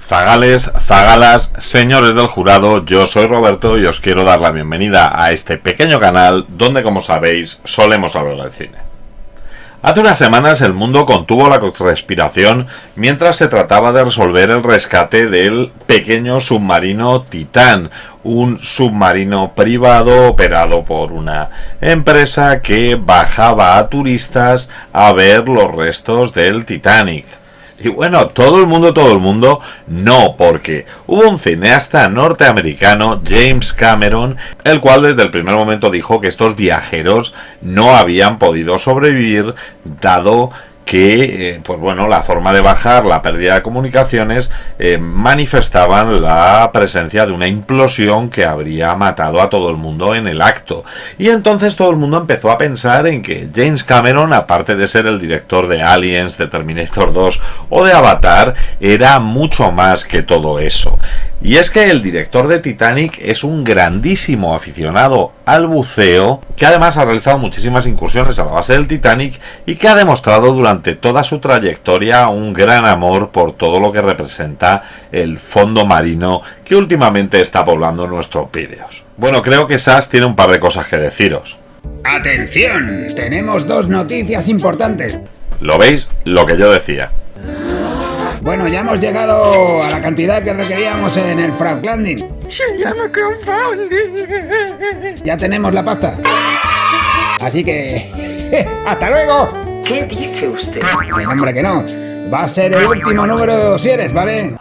Zagales, zagalas, señores del jurado, yo soy Roberto y os quiero dar la bienvenida a este pequeño canal donde, como sabéis, solemos hablar de cine. Hace unas semanas el mundo contuvo la respiración mientras se trataba de resolver el rescate del pequeño submarino Titán, un submarino privado operado por una empresa que bajaba a turistas a ver los restos del Titanic. Y bueno, todo el mundo, no, porque hubo un cineasta norteamericano, James Cameron, el cual desde el primer momento dijo que estos viajeros no habían podido sobrevivir, dado que, pues bueno, la forma de bajar, la pérdida de comunicaciones, manifestaban la presencia de una implosión que habría matado a todo el mundo en el acto. Y entonces todo el mundo empezó a pensar en que James Cameron, aparte de ser el director de Aliens, de Terminator 2 o de Avatar, era mucho más que todo eso. Y es que el director de Titanic es un grandísimo aficionado al buceo, que además ha realizado muchísimas incursiones a la base del Titanic y que ha demostrado durante toda su trayectoria un gran amor por todo lo que representa el fondo marino que últimamente está poblando nuestros vídeos. Bueno, creo que Sass tiene un par de cosas que deciros. ¡Atención! Tenemos dos noticias importantes. ¿Lo veis? Lo que yo decía. Bueno, ya hemos llegado a la cantidad que requeríamos en el Frog Landing. Se llama crowdfunding. Ya tenemos la pasta. Así que... ¡hasta luego! ¿Qué dice usted? Que hombre, que no. Va a ser el último número de dosieres, ¿vale?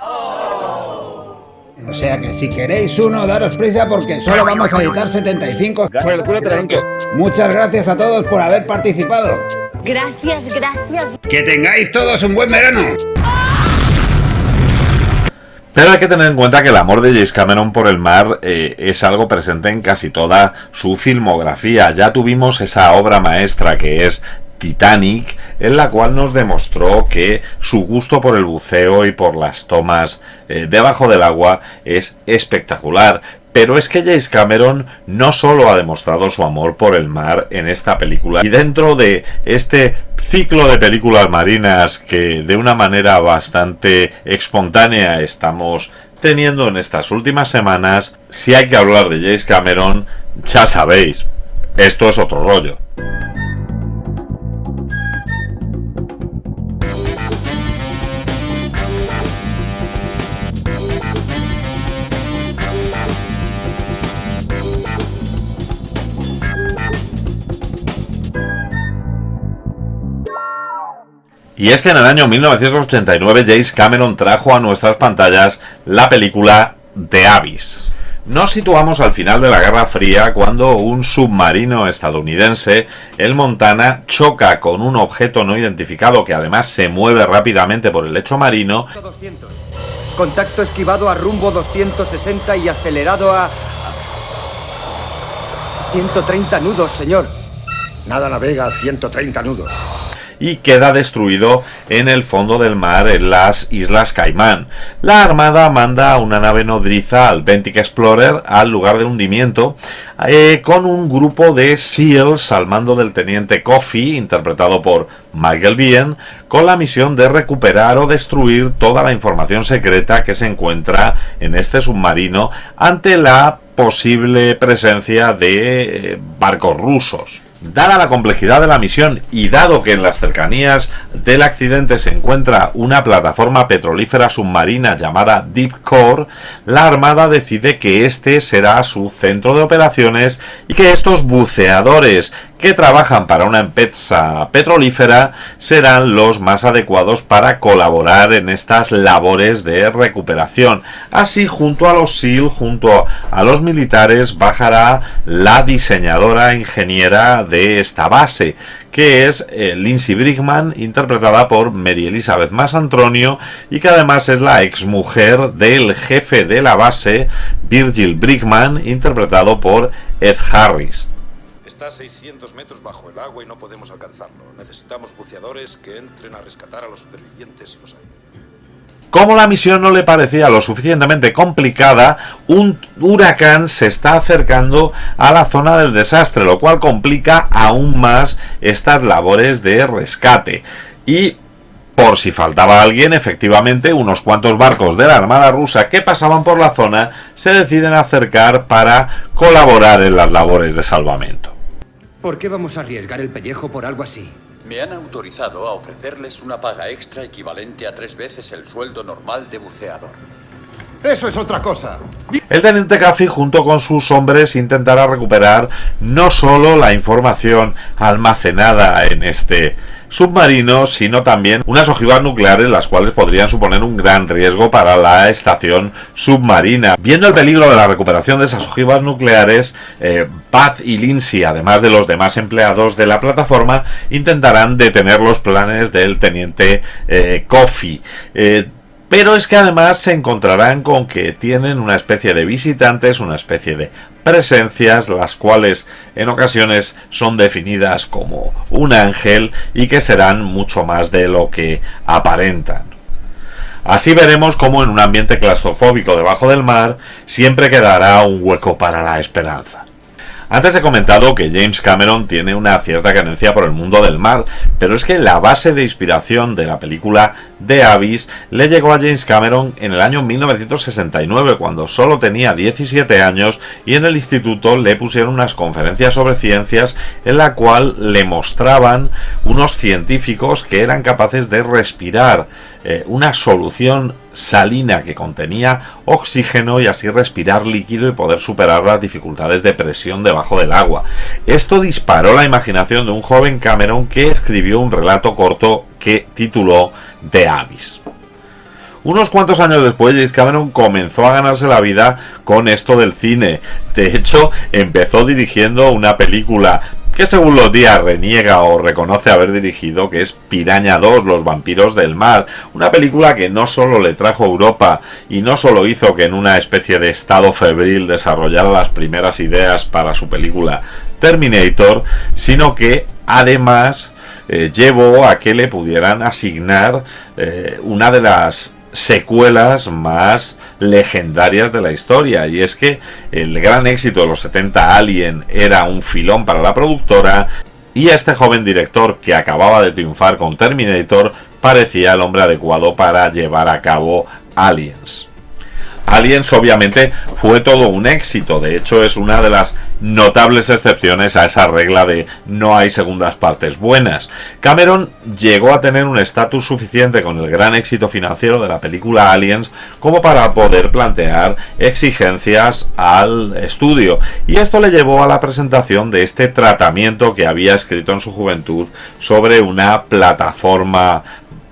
O sea que si queréis uno, daros prisa porque solo vamos a editar 75. Por el culo te la hinco. Muchas gracias a todos por haber participado. Gracias. Que tengáis todos un buen verano. Pero hay que tener en cuenta que el amor de James Cameron por el mar es algo presente en casi toda su filmografía. Ya tuvimos esa obra maestra que es Titanic, en la cual nos demostró que su gusto por el buceo y por las tomas debajo del agua es espectacular. Pero es que James Cameron no solo ha demostrado su amor por el mar en esta película, y dentro de este ciclo de películas marinas que de una manera bastante espontánea estamos teniendo en estas últimas semanas, si hay que hablar de James Cameron, ya sabéis, esto es otro rollo. Y es que en el año 1989 James Cameron trajo a nuestras pantallas la película The Abyss. Nos situamos al final de la Guerra Fría cuando un submarino estadounidense, el Montana, choca con un objeto no identificado que además se mueve rápidamente por el lecho marino. 200. Contacto esquivado a rumbo 260 y acelerado a 130 nudos, señor. Nada navega a 130 nudos. Y queda destruido en el fondo del mar en las Islas Caimán. La Armada manda una nave nodriza, al Ventic Explorer, al lugar de hundimiento, con un grupo de SEALs al mando del teniente Coffey, interpretado por Michael Biehn, con la misión de recuperar o destruir toda la información secreta que se encuentra en este submarino ante la posible presencia de barcos rusos. Dada la complejidad de la misión y dado que en las cercanías del accidente se encuentra una plataforma petrolífera submarina llamada Deep Core, la Armada decide que este será su centro de operaciones y que estos buceadores que trabajan para una empresa petrolífera serán los más adecuados para colaborar en estas labores de recuperación. Así, junto a los SEAL, junto a los militares, bajará la diseñadora ingeniera de esta base, que es Lindsey Brigham, interpretada por Mary Elizabeth Mastrantonio, y que además es la exmujer del jefe de la base, Virgil Brigham, interpretado por Ed Harris. Está a 600 metros bajo el agua y no podemos alcanzarlo. Necesitamos buceadores que entren a rescatar a los supervivientes si los hay. Como la misión no le parecía lo suficientemente complicada, un huracán se está acercando a la zona del desastre, lo cual complica aún más estas labores de rescate. Y Por si faltaba alguien, efectivamente, unos cuantos barcos de la Armada rusa que pasaban por la zona se deciden acercar para colaborar en las labores de salvamento. ¿Por qué vamos a arriesgar el pellejo por algo así? Me han autorizado a ofrecerles una paga extra equivalente a 3 veces el sueldo normal de buceador. Eso es otra cosa. El teniente Caffey junto con sus hombres intentará recuperar no solo la información almacenada en este submarino, sino también unas ojivas nucleares, las cuales podrían suponer un gran riesgo para la estación submarina. Viendo el peligro de la recuperación de esas ojivas nucleares, Buzz y Lindsay, además de los demás empleados de la plataforma, intentarán detener los planes del teniente Coffey. Pero es que además se encontrarán con que tienen una especie de visitantes, una especie de presencias, las cuales en ocasiones son definidas como un ángel y que serán mucho más de lo que aparentan. Así veremos cómo en un ambiente claustrofóbico debajo del mar siempre quedará un hueco para la esperanza. Antes he comentado que James Cameron tiene una cierta carencia por el mundo del mar, pero es que la base de inspiración de la película The Abyss le llegó a James Cameron en el año 1969, cuando solo tenía 17 años y en el instituto le pusieron unas conferencias sobre ciencias en la cual le mostraban unos científicos que eran capaces de respirar una solución salina que contenía oxígeno y así respirar líquido y poder superar las dificultades de presión debajo del agua. Esto disparó la imaginación de un joven Cameron que escribió un relato corto que tituló The Abyss. Unos cuantos años después, James Cameron comenzó a ganarse la vida con esto del cine. De hecho, empezó dirigiendo una película que según los días reniega o reconoce haber dirigido, que es Piraña 2, los vampiros del mar, una película que no solo le trajo a Europa y no solo hizo que en una especie de estado febril desarrollara las primeras ideas para su película Terminator, sino que además llevó a que le pudieran asignar una de las secuelas más legendarias de la historia, y es que el gran éxito de los 70 Alien era un filón para la productora y este joven director que acababa de triunfar con Terminator parecía el hombre adecuado para llevar a cabo Aliens. Aliens obviamente fue todo un éxito, de hecho es una de las notables excepciones a esa regla de no hay segundas partes buenas. Cameron llegó a tener un estatus suficiente con el gran éxito financiero de la película Aliens como para poder plantear exigencias al estudio, y esto le llevó a la presentación de este tratamiento que había escrito en su juventud sobre una plataforma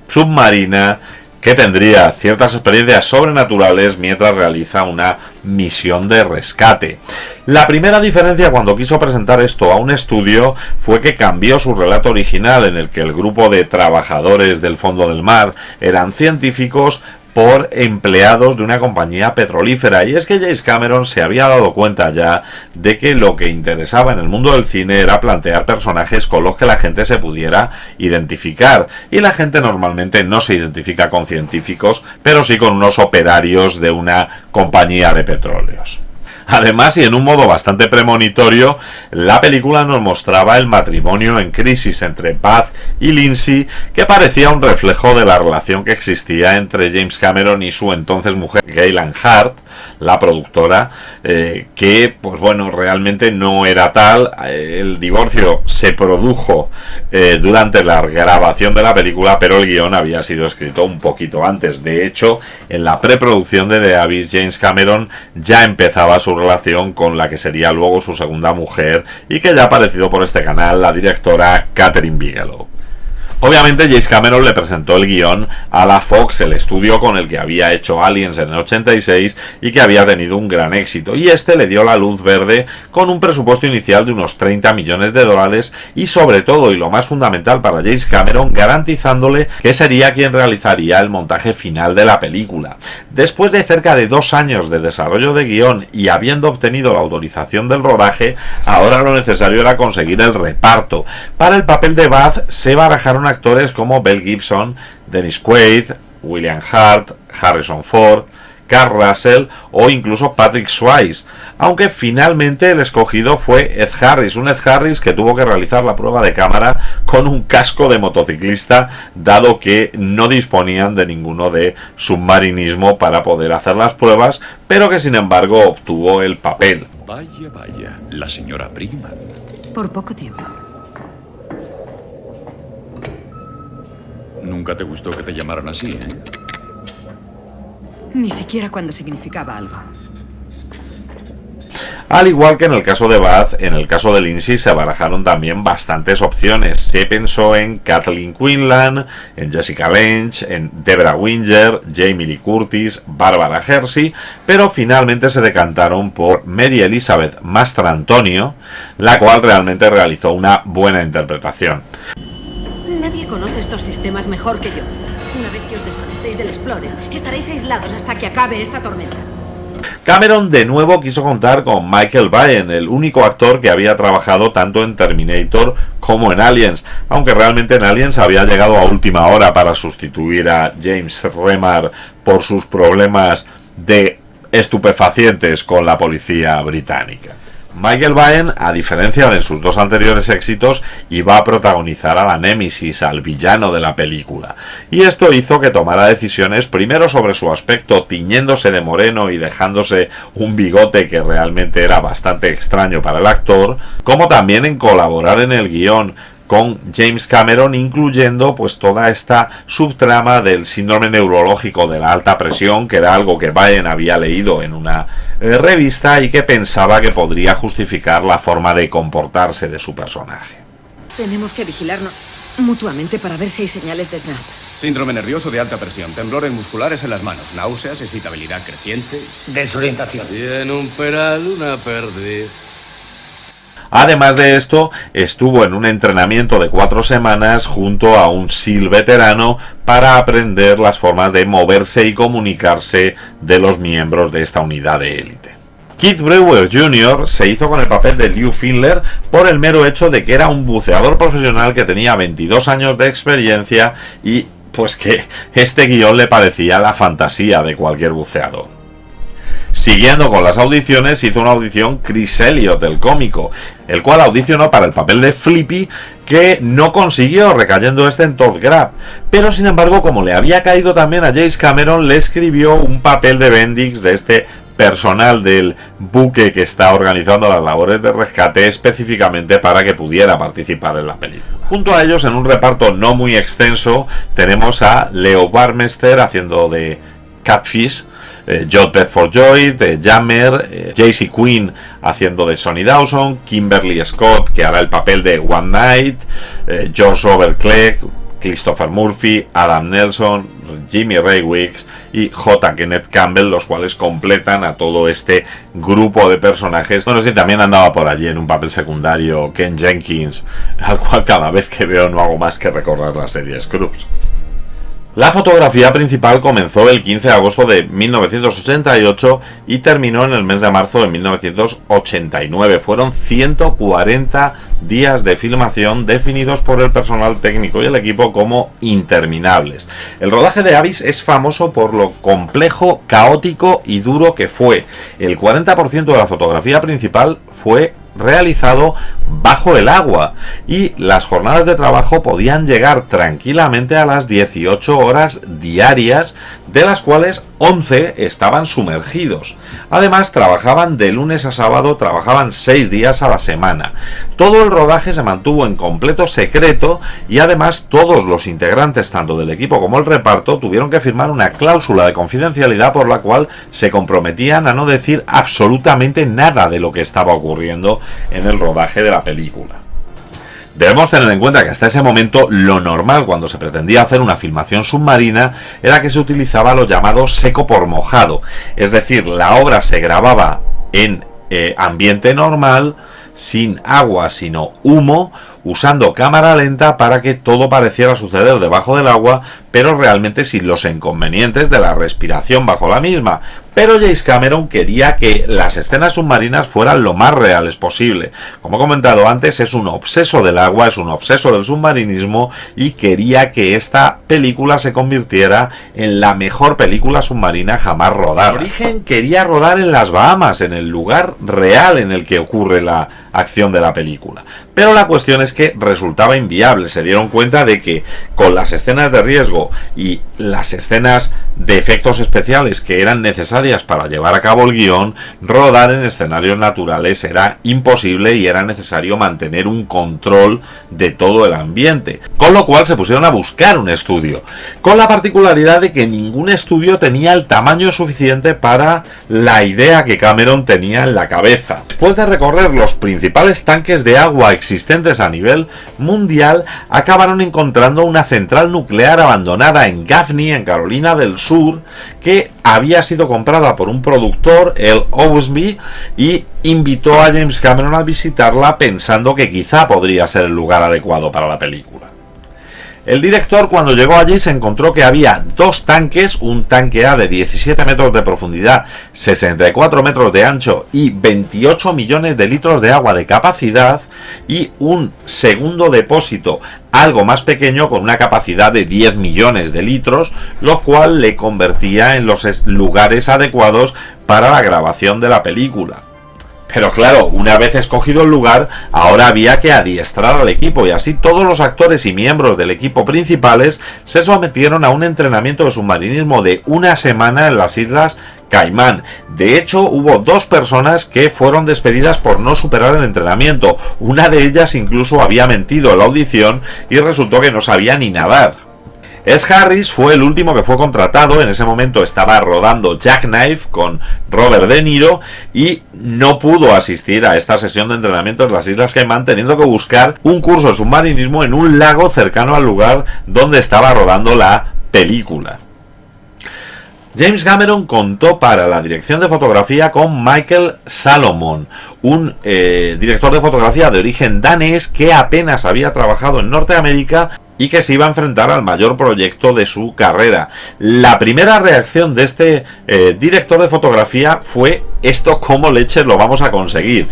submarina que tendría ciertas experiencias sobrenaturales mientras realiza una misión de rescate. La primera diferencia cuando quiso presentar esto a un estudio fue que cambió su relato original, en el que el grupo de trabajadores del fondo del mar eran científicos, por empleados de una compañía petrolífera, y es que James Cameron se había dado cuenta ya de que lo que interesaba en el mundo del cine era plantear personajes con los que la gente se pudiera identificar, y la gente normalmente no se identifica con científicos, pero sí con unos operarios de una compañía de petróleos. Además, y en un modo bastante premonitorio, la película nos mostraba el matrimonio en crisis entre Buzz y Lindsay, que parecía un reflejo de la relación que existía entre James Cameron y su entonces mujer Gaylan Hart, la productora, que pues bueno, realmente no era tal. El divorcio se produjo durante la grabación de la película, pero el guión había sido escrito un poquito antes. De hecho, en la preproducción de The Abyss, James Cameron ya empezaba su relación con la que sería luego su segunda mujer y que ya ha aparecido por este canal, la directora Kathryn Bigelow. Obviamente James Cameron le presentó el guión a la Fox, el estudio con el que había hecho Aliens en el 86 y que había tenido un gran éxito, y este le dio la luz verde con un presupuesto inicial de unos 30 millones de dólares y sobre todo, y lo más fundamental para James Cameron, garantizándole que sería quien realizaría el montaje final de la película. Después de cerca de 2 años de desarrollo de guión y habiendo obtenido la autorización del rodaje, ahora lo necesario era conseguir el reparto. Para el papel de Buzz se barajaron actores como Mel Gibson, Dennis Quaid, William Hurt, Harrison Ford, Kurt Russell o incluso Patrick Swayze, aunque finalmente el escogido fue Ed Harris, un Ed Harris que tuvo que realizar la prueba de cámara con un casco de motociclista, dado que no disponían de ninguno de submarinismo para poder hacer las pruebas, pero que sin embargo obtuvo el papel. Vaya, vaya, la señora Prima. Por poco tiempo. Nunca te gustó que te llamaran así, ¿eh? Ni siquiera cuando significaba algo. Al igual que en el caso de Baz, en el caso de Lindsay se barajaron también bastantes opciones. Se pensó en Kathleen Quinlan, en Jessica Lange, en Debra Winger, Jamie Lee Curtis, Barbara Hershey, pero finalmente se decantaron por Mary Elizabeth Mastrantonio, la cual realmente realizó una buena interpretación. Nadie conoce estos sistemas mejor que yo. Una vez que os desconectéis del Explorer, estaréis aislados hasta que acabe esta tormenta. Cameron de nuevo quiso contar con Michael Biehn, el único actor que había trabajado tanto en Terminator como en Aliens, aunque realmente en Aliens había llegado a última hora para sustituir a James Remar por sus problemas de estupefacientes con la policía británica. Michael Biehn, a diferencia de sus dos anteriores éxitos, iba a protagonizar a la Némesis, al villano de la película, y esto hizo que tomara decisiones primero sobre su aspecto, tiñéndose de moreno y dejándose un bigote que realmente era bastante extraño para el actor, como también en colaborar en el guión con James Cameron, incluyendo pues toda esta subtrama del síndrome neurológico de la alta presión, que era algo que Biehn había leído en una revista y que pensaba que podría justificar la forma de comportarse de su personaje. Tenemos que vigilarnos mutuamente para ver si hay señales de snap. Síndrome nervioso de alta presión, temblores musculares en las manos, náuseas, excitabilidad creciente. Desorientación. Y en un peral una perdiz. Además de esto, estuvo en un entrenamiento de 4 semanas junto a un SEAL veterano para aprender las formas de moverse y comunicarse de los miembros de esta unidad de élite. Keith Brewer Jr. se hizo con el papel de Lew Findler por el mero hecho de que era un buceador profesional que tenía 22 años de experiencia y pues que este guión le parecía la fantasía de cualquier buceador. Siguiendo con las audiciones, hizo una audición Chris Elliott, el cómico, el cual audicionó para el papel de Flippy, que no consiguió, recayendo este en Todd Grapp. Pero sin embargo, como le había caído también a James Cameron, le escribió un papel de Bendix, de este personal del buque que está organizando las labores de rescate, específicamente para que pudiera participar en la película. Junto a ellos, en un reparto no muy extenso, tenemos a Leo Barmester haciendo de Catfish, Jod Bedford-Joy de Jammer, J.C. Quinn haciendo de Sonny Dawson, Kimberly Scott que hará el papel de One Night, George Robert Clegg, Christopher Murphy, Adam Nelson, Jimmy Ray Wicks y J. Kenneth Campbell, los cuales completan a todo este grupo de personajes. Bueno, sí, también andaba por allí en un papel secundario Ken Jenkins, al cual cada vez que veo no hago más que recordar la serie Scrubs. La fotografía principal comenzó el 15 de agosto de 1988 y terminó en el mes de marzo de 1989. Fueron 140 días de filmación definidos por el personal técnico y el equipo como interminables. El rodaje de Abyss es famoso por lo complejo, caótico y duro que fue. El 40% de la fotografía principal fue realizado bajo el agua y las jornadas de trabajo podían llegar tranquilamente a las 18 horas diarias, de las cuales 11 estaban sumergidos. Además, trabajaban de lunes a sábado, trabajaban 6 días a la semana. Todo el rodaje se mantuvo en completo secreto y además todos los integrantes, tanto del equipo como el reparto, tuvieron que firmar una cláusula de confidencialidad por la cual se comprometían a no decir absolutamente nada de lo que estaba ocurriendo en el rodaje de la película. Debemos tener en cuenta que hasta ese momento lo normal cuando se pretendía hacer una filmación submarina era que se utilizaba lo llamado seco por mojado, es decir, la obra se grababa en ambiente normal, sin agua sino humo, usando cámara lenta para que todo pareciera suceder debajo del agua, pero realmente sin los inconvenientes de la respiración bajo la misma, pero James Cameron quería que las escenas submarinas fueran lo más reales posible. Como he comentado antes, es un obseso del agua, es un obseso del submarinismo y quería que esta película se convirtiera en la mejor película submarina jamás rodada. En origen quería rodar en las Bahamas, en el lugar real en el que ocurre la acción de la película. Pero la cuestión es que resultaba inviable. Se dieron cuenta de que con las escenas de riesgo y las escenas de efectos especiales que eran necesarias para llevar a cabo el guión, rodar en escenarios naturales era imposible y era necesario mantener un control de todo el ambiente. Con lo cual se pusieron a buscar un estudio, con la particularidad de que ningún estudio tenía el tamaño suficiente para la idea que Cameron tenía en la cabeza. Después de recorrer los principales tanques de agua existentes a nivel mundial, acabaron encontrando una central nuclear abandonada en Gaffney, en Carolina del Sur, que había sido comprada por un productor, el Osby, y invitó a James Cameron a visitarla pensando que quizá podría ser el lugar adecuado para la película. El director, cuando llegó allí, se encontró que había dos tanques, un tanque A de 17 metros de profundidad, 64 metros de ancho y 28 millones de litros de agua de capacidad, y un segundo depósito algo más pequeño con una capacidad de 10 millones de litros, lo cual le convertía en los lugares adecuados para la grabación de la película. Pero claro, una vez escogido el lugar, ahora había que adiestrar al equipo, y así todos los actores y miembros del equipo principales se sometieron a un entrenamiento de submarinismo de una semana en las Islas Caimán. De hecho, hubo dos personas que fueron despedidas por no superar el entrenamiento. Una de ellas incluso había mentido en la audición y resultó que no sabía ni nadar. Ed Harris fue el último que fue contratado. En ese momento estaba rodando Jackknife con Robert De Niro y no pudo asistir a esta sesión de entrenamiento en las Islas Caimán, teniendo que buscar un curso de submarinismo en un lago cercano al lugar donde estaba rodando la película. James Cameron contó para la dirección de fotografía con Michael Salomon, un director de fotografía de origen danés que apenas había trabajado en Norteamérica y que se iba a enfrentar al mayor proyecto de su carrera. La primera reacción de este director de fotografía fue: ¿esto cómo leches lo vamos a conseguir?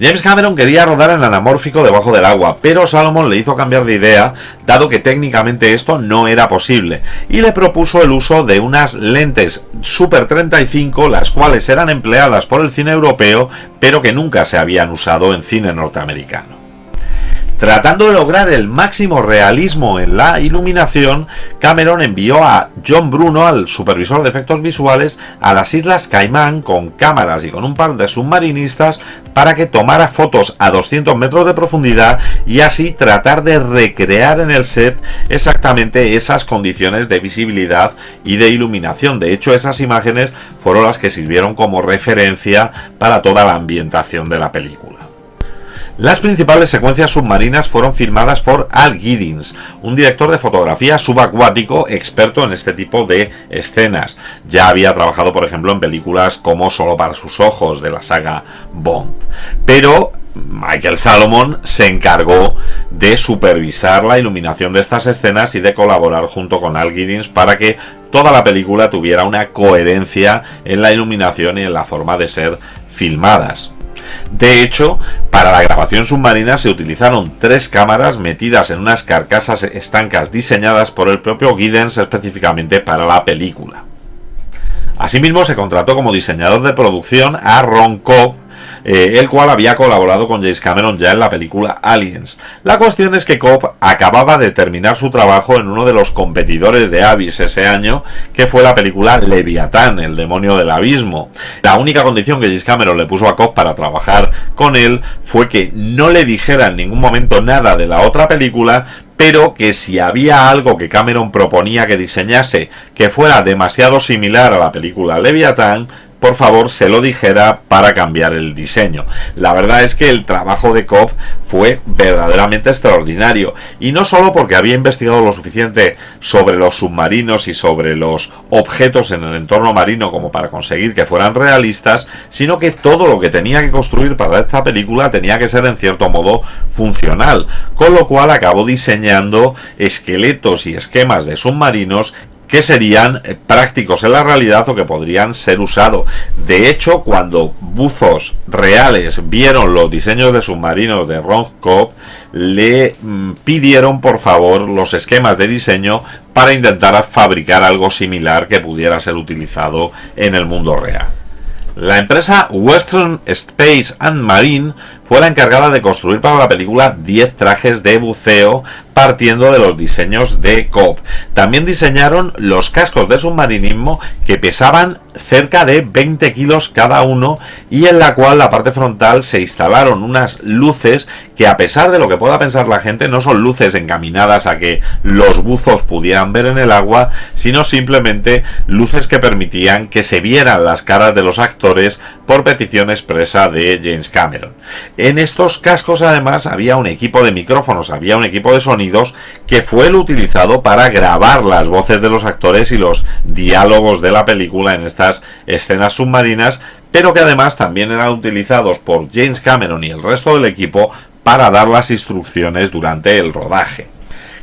James Cameron quería rodar en anamórfico debajo del agua, pero Salomon le hizo cambiar de idea, dado que técnicamente esto no era posible, y le propuso el uso de unas lentes Super 35, las cuales eran empleadas por el cine europeo, pero que nunca se habían usado en cine norteamericano. Tratando de lograr el máximo realismo en la iluminación, Cameron envió a John Bruno, al supervisor de efectos visuales, a las Islas Caimán con cámaras y con un par de submarinistas para que tomara fotos a 200 metros de profundidad y así tratar de recrear en el set exactamente esas condiciones de visibilidad y de iluminación. De hecho, esas imágenes fueron las que sirvieron como referencia para toda la ambientación de la película. Las principales secuencias submarinas fueron filmadas por Al Giddins, un director de fotografía subacuático experto en este tipo de escenas. Ya había trabajado, por ejemplo, en películas como Solo para sus ojos, de la saga Bond. Pero Michael Salomon se encargó de supervisar la iluminación de estas escenas y de colaborar junto con Al Giddins para que toda la película tuviera una coherencia en la iluminación y en la forma de ser filmadas. De hecho, para la grabación submarina se utilizaron 3 cámaras metidas en unas carcasas estancas diseñadas por el propio Giddins específicamente para la película. Asimismo, se contrató como diseñador de producción a Ron Cobb, el cual había colaborado con James Cameron ya en la película Aliens. La cuestión es que Cobb acababa de terminar su trabajo en uno de los competidores de Abyss ese año, que fue la película Leviatán, el demonio del abismo. La única condición que James Cameron le puso a Cobb para trabajar con él fue que no le dijera en ningún momento nada de la otra película, pero que si había algo que Cameron proponía que diseñase que fuera demasiado similar a la película Leviatán, por favor se lo dijera para cambiar el diseño. La verdad es que el trabajo de Cobb fue verdaderamente extraordinario, y no solo porque había investigado lo suficiente sobre los submarinos y sobre los objetos en el entorno marino como para conseguir que fueran realistas, sino que todo lo que tenía que construir para esta película tenía que ser en cierto modo funcional, con lo cual acabó diseñando esqueletos y esquemas de submarinos que serían prácticos en la realidad o que podrían ser usados. De hecho, cuando buzos reales vieron los diseños de submarinos de Ron Cobb, le pidieron por favor los esquemas de diseño para intentar fabricar algo similar que pudiera ser utilizado en el mundo real. La empresa Western Space and Marine fue la encargada de construir para la película 10 trajes de buceo partiendo de los diseños de Cobb. También diseñaron los cascos de submarinismo que pesaban cerca de 20 kilos cada uno y en la cual la parte frontal se instalaron unas luces que, a pesar de lo que pueda pensar la gente, no son luces encaminadas a que los buzos pudieran ver en el agua, sino simplemente luces que permitían que se vieran las caras de los actores por petición expresa de James Cameron. En estos cascos además había un equipo de micrófonos, había un equipo de sonidos que fue el utilizado para grabar las voces de los actores y los diálogos de la película en estas escenas submarinas, pero que además también eran utilizados por James Cameron y el resto del equipo para dar las instrucciones durante el rodaje.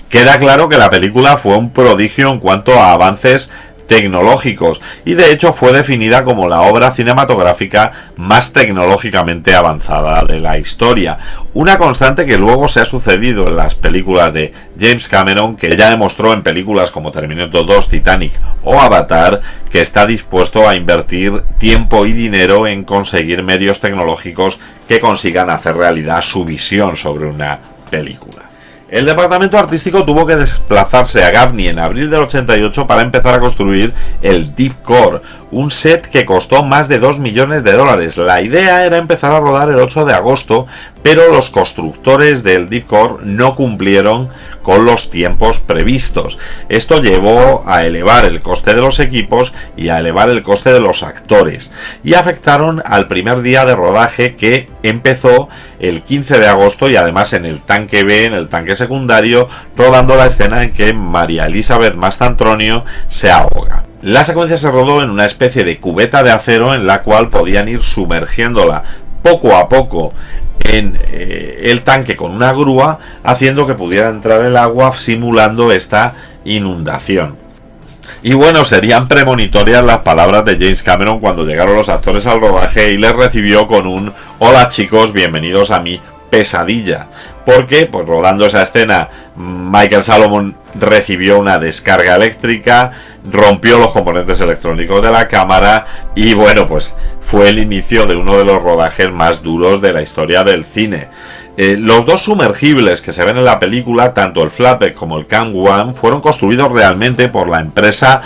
Queda claro que la película fue un prodigio en cuanto a avances tecnológicos y de hecho fue definida como la obra cinematográfica más tecnológicamente avanzada de la historia, una constante que luego se ha sucedido en las películas de James Cameron, que ya demostró en películas como Terminator 2, Titanic o Avatar que está dispuesto a invertir tiempo y dinero en conseguir medios tecnológicos que consigan hacer realidad su visión sobre una película. El departamento artístico tuvo que desplazarse a Gaffney en abril del 88 para empezar a construir el Deep Core, un set que costó más de $2 millones. La idea era empezar a rodar el 8 de agosto, pero los constructores del Deep Core no cumplieron con los tiempos previstos. Esto llevó a elevar el coste de los equipos y a elevar el coste de los actores, y afectaron al primer día de rodaje, que empezó el 15 de agosto y además en el tanque B, en el tanque secundario, rodando la escena en que María Elizabeth Mastrantonio se ahoga. La secuencia se rodó en una especie de cubeta de acero en la cual podían ir sumergiéndola poco a poco en el tanque con una grúa, haciendo que pudiera entrar el agua simulando esta inundación. Y bueno, serían premonitorias las palabras de James Cameron cuando llegaron los actores al rodaje y les recibió con un "hola chicos, bienvenidos a mi pesadilla", porque pues rodando esa escena Michael Salomon recibió una descarga eléctrica, rompió los componentes electrónicos de la cámara y bueno, pues fue el inicio de uno de los rodajes más duros de la historia del cine. Los dos sumergibles que se ven en la película, tanto el Flatbed como el Can One, fueron construidos realmente por la empresa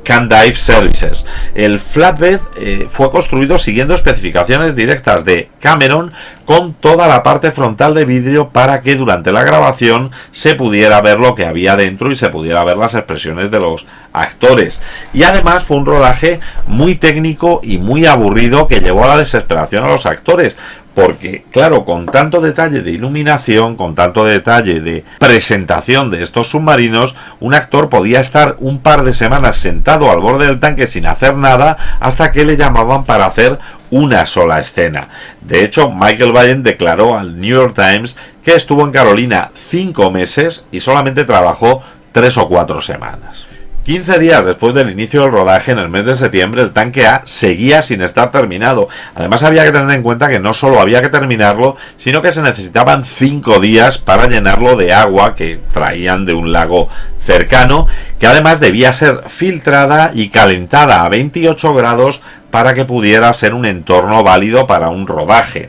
Can Dive Services. El Flatbed fue construido siguiendo especificaciones directas de Cameron, con toda la parte frontal de vidrio para que durante la grabación se pudiera ver lo que había dentro y se pudiera ver las expresiones de los actores. Y además fue un rodaje muy técnico y muy aburrido que llevó a la desesperación a los actores, porque claro, con tanto detalle de iluminación, con tanto detalle de presentación de estos submarinos, un actor podía estar un par de semanas sentado al borde del tanque sin hacer nada hasta que le llamaban para hacer una sola escena. De hecho, Michael Biehn declaró al New York Times que estuvo en Carolina 5 meses y solamente trabajó 3 o 4 semanas. 15 días después del inicio del rodaje, en el mes de septiembre, el tanque A seguía sin estar terminado. Además, había que tener en cuenta que no solo había que terminarlo, sino que se necesitaban 5 días para llenarlo de agua que traían de un lago cercano, que además debía ser filtrada y calentada a 28 grados para que pudiera ser un entorno válido para un rodaje.